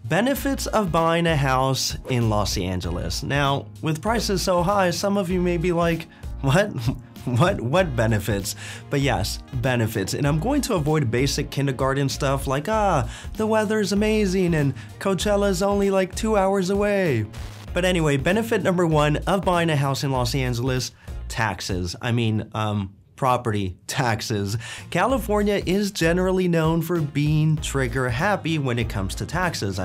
Benefits of buying a house in Los Angeles. Now, with prices so high, some of you may be like, what? What benefits? But yes, benefits. And I'm going to avoid basic kindergarten stuff like, the weather's amazing and Coachella's only like 2 hours away. But anyway, benefit number one of buying a house in Los Angeles, taxes. Property taxes. California is generally known for being trigger happy when it comes to taxes.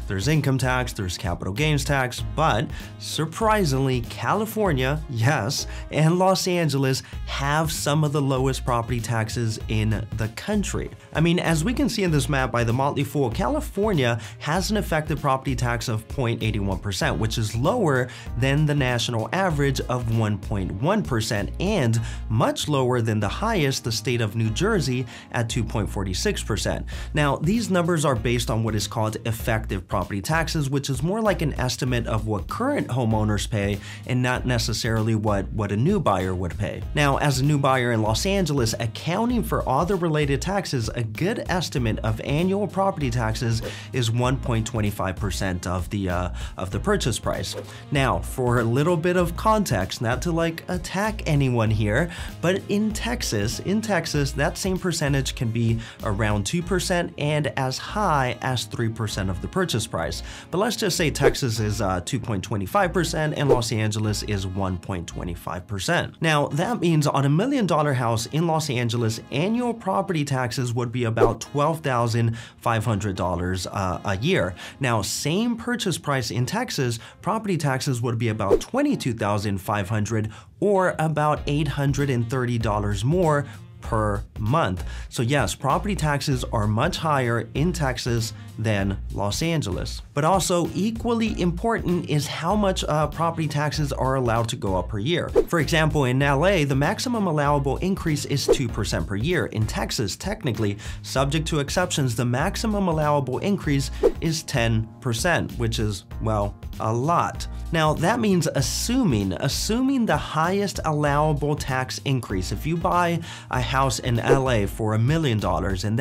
There's income tax, there's capital gains tax, but surprisingly, California, yes, and Los Angeles have some of the lowest property taxes in the country. As we can see in this map by the Motley Fool, California has an effective property tax of 0.81%, which is lower than the national average of 1.1% and much lower than the highest, the state of New Jersey, at 2.46%. Now, these numbers are based on what is called effective property taxes, which is more like an estimate of what current homeowners pay and not necessarily what a new buyer would pay. Now, as a new buyer in Los Angeles, accounting for all the related taxes, a good estimate of annual property taxes is 1.25% of the purchase price. Now, for a little bit of context, not to attack anyone here, but in Texas, that same percentage can be around 2% and as high as 3% of the purchase price. But let's just say Texas is 2.25% and Los Angeles is 1.25%. Now, that means on $1 million house in Los Angeles, annual property taxes would be about $12,500 a year. Now, same purchase price in Texas, property taxes would be about $22,500 or about $830 more per month. So yes, property taxes are much higher in Texas than Los Angeles. But also equally important is how much property taxes are allowed to go up per year. For example, in LA, the maximum allowable increase is 2% per year. In Texas, technically, subject to exceptions, the maximum allowable increase is 10%, which is, well, a lot. Now, that means assuming the highest allowable tax increase. If you buy a house in LA for $1 million and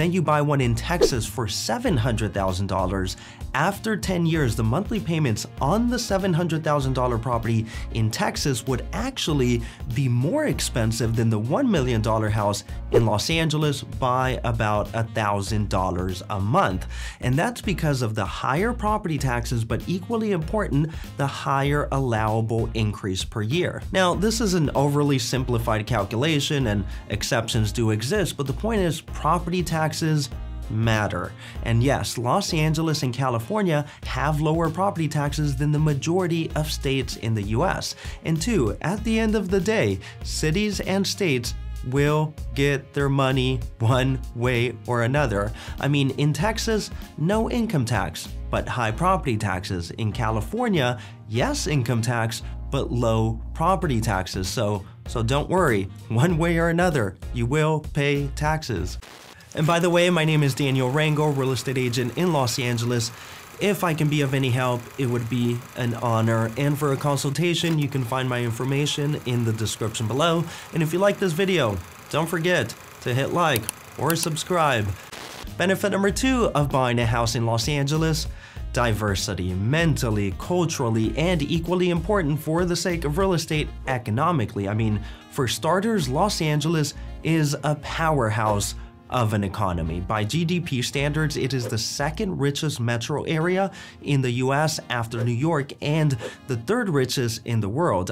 then you buy one in Texas for $700,000, after 10 years, the monthly payments on the $700,000 property in Texas would actually be more expensive than the $1 million house in Los Angeles by about $1,000 a month. And that's because of the higher property taxes, but equally important, the higher allowable increase per year. Now, this is an overly simplified calculation and exceptions do exist, but the point is property taxes matter. And yes, Los Angeles and California have lower property taxes than the majority of states in the US. And two, at the end of the day, cities and states will get their money one way or another. In Texas, no income tax, but high property taxes. In California, yes, income tax, but low property taxes. So don't worry, one way or another, you will pay taxes. And by the way, my name is Daniel Rangel, real estate agent in Los Angeles. If I can be of any help, it would be an honor. And for a consultation, you can find my information in the description below. And if you like this video, don't forget to hit like or subscribe. Benefit number two of buying a house in Los Angeles: diversity, mentally, culturally, and equally important for the sake of real estate, economically. For starters, Los Angeles is a powerhouse of an economy. By GDP standards, it is the second richest metro area in the US after New York and the third richest in the world.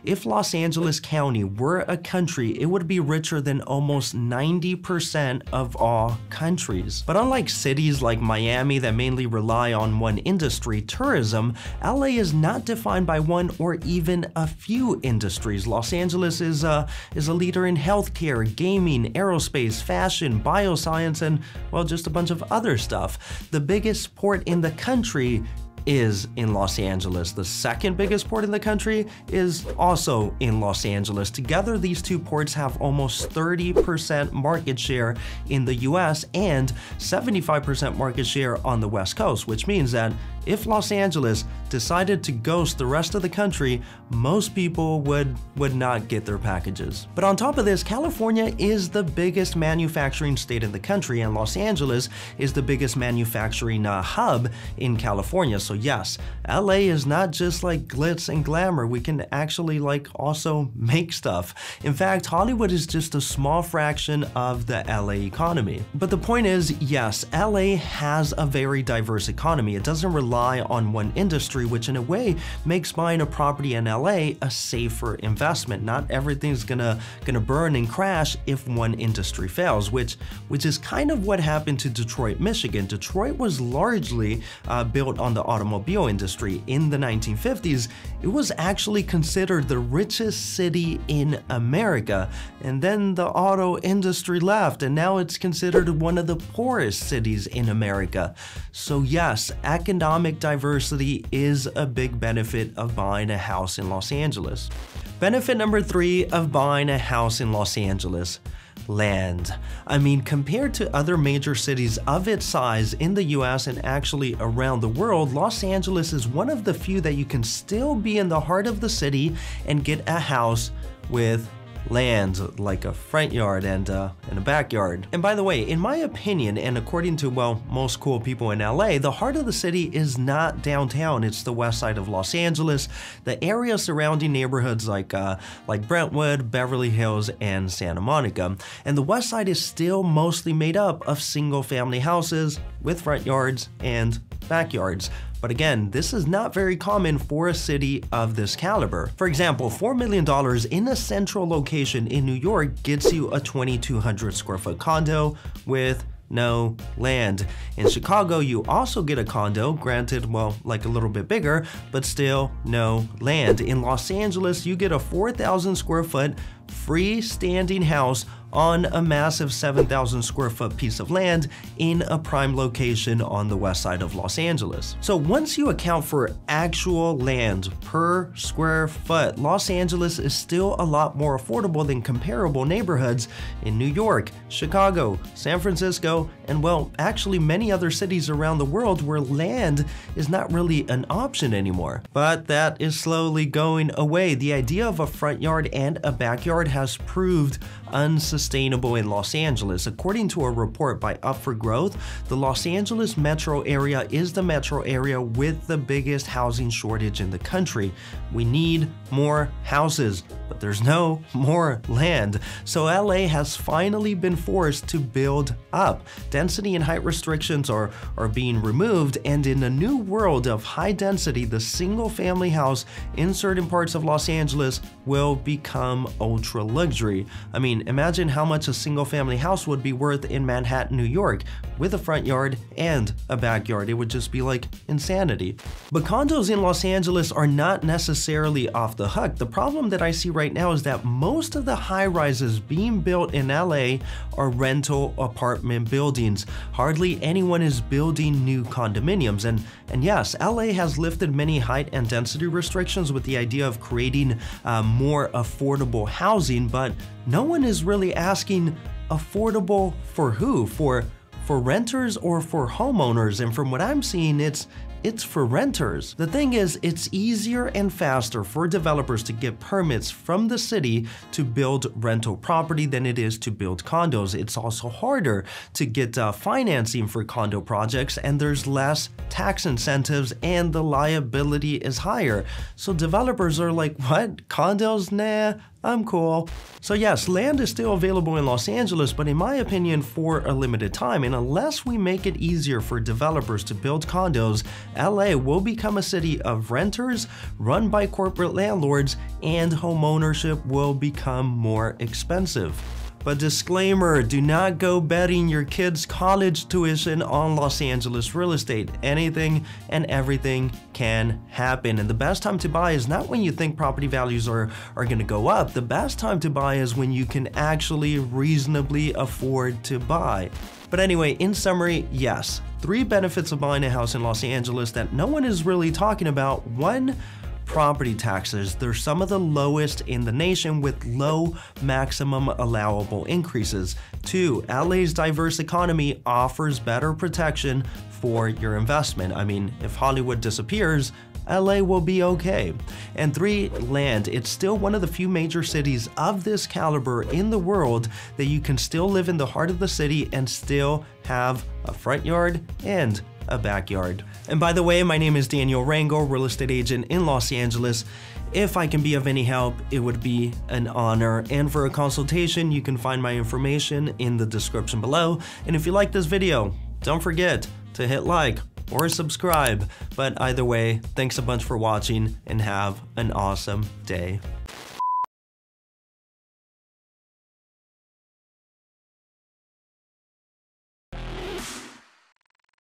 If Los Angeles County were a country, it would be richer than almost 90% of all countries. But unlike cities like Miami that mainly rely on one industry, tourism, LA is not defined by one or even a few industries. Los Angeles is a leader in healthcare, gaming, aerospace, fashion, bioscience, and, well, just a bunch of other stuff. The biggest port in the country is in Los Angeles. The second biggest port in the country is also in Los Angeles. Together, these two ports have almost 30% market share in the US and 75% market share on the West Coast, which means that if Los Angeles decided to ghost the rest of the country, most people would not get their packages. But on top of this, California is the biggest manufacturing state in the country, and Los Angeles is the biggest manufacturing hub in California. So yes, LA is not just like glitz and glamour. We can actually like also make stuff. In fact, Hollywood is just a small fraction of the LA economy. But the point is, yes, LA has a very diverse economy. It doesn't rely on one industry, which in a way makes buying a property in LA a safer investment. Not everything's gonna burn and crash if one industry fails, which is kind of what happened to Detroit, Michigan. Detroit was largely built on the automobile industry. In the 1950s, it was actually considered the richest city in America, and then the auto industry left, and now it's considered one of the poorest cities in America. So yes, economic diversity is a big benefit of buying a house in Los Angeles. Benefit number 3 of buying a house in Los Angeles: land. I mean, compared to other major cities of its size in the US and actually around the world, Los Angeles is one of the few that you can still be in the heart of the city and get a house with land, like a front yard and a backyard. And by the way, in my opinion, and according to, well, most cool people in LA, the heart of the city is not downtown. It's the west side of Los Angeles, the area surrounding neighborhoods like Brentwood, Beverly Hills, and Santa Monica. And the west side is still mostly made up of single-family houses with front yards and backyards. But again, this is not very common for a city of this caliber. For example, $4 million in a central location in New York gets you a 2,200 square foot condo with no land. In Chicago, you also get a condo, granted, well, like a little bit bigger, but still no land. In Los Angeles, you get a 4,000 square foot freestanding house on a massive 7,000 square foot piece of land in a prime location on the west side of Los Angeles. So once you account for actual land per square foot, Los Angeles is still a lot more affordable than comparable neighborhoods in New York, Chicago, San Francisco, and well, actually many other cities around the world where land is not really an option anymore. But that is slowly going away. The idea of a front yard and a backyard has proved unsustainable in Los Angeles. According to a report by Up for Growth, the Los Angeles metro area is the metro area with the biggest housing shortage in the country. We need more houses, but there's no more land. So LA has finally been forced to build up. Density and height restrictions are being removed, and in a new world of high density, the single family house in certain parts of Los Angeles will become ultra luxury. I mean, imagine how much a single family house would be worth in Manhattan, New York, with a front yard and a backyard. It would just be like insanity. But condos in Los Angeles are not necessarily off the hook. The problem that I see right now is that most of the high-rises being built in LA are rental apartment buildings. Hardly anyone is building new condominiums. And yes, LA has lifted many height and density restrictions with the idea of creating more affordable housing, but no one is really asking affordable for who? For renters or for homeowners? And from what I'm seeing, it's for renters. The thing is, it's easier and faster for developers to get permits from the city to build rental property than it is to build condos. It's also harder to get financing for condo projects, and there's less tax incentives and the liability is higher. So developers are like, what? Condos? Nah, I'm cool. So yes, land is still available in Los Angeles, but in my opinion, for a limited time. And unless we make it easier for developers to build condos, LA will become a city of renters run by corporate landlords, and homeownership will become more expensive. But disclaimer, do not go betting your kids' college tuition on Los Angeles real estate. Anything and everything can happen. And the best time to buy is not when you think property values are going to go up. The best time to buy is when you can actually reasonably afford to buy. But anyway, in summary, yes, 3 benefits of buying a house in Los Angeles that no one is really talking about. 1, property taxes. They're some of the lowest in the nation with low maximum allowable increases. 2, LA's diverse economy offers better protection for your investment. I mean, if Hollywood disappears, LA will be okay. And 3, land. It's still one of the few major cities of this caliber in the world that you can still live in the heart of the city and still have a front yard and a backyard. And by the way, my name is Daniel Rangel, real estate agent in Los Angeles. If I can be of any help, it would be an honor. And for a consultation, you can find my information in the description below. And if you like this video, don't forget to hit like or subscribe. But either way, thanks a bunch for watching and have an awesome day.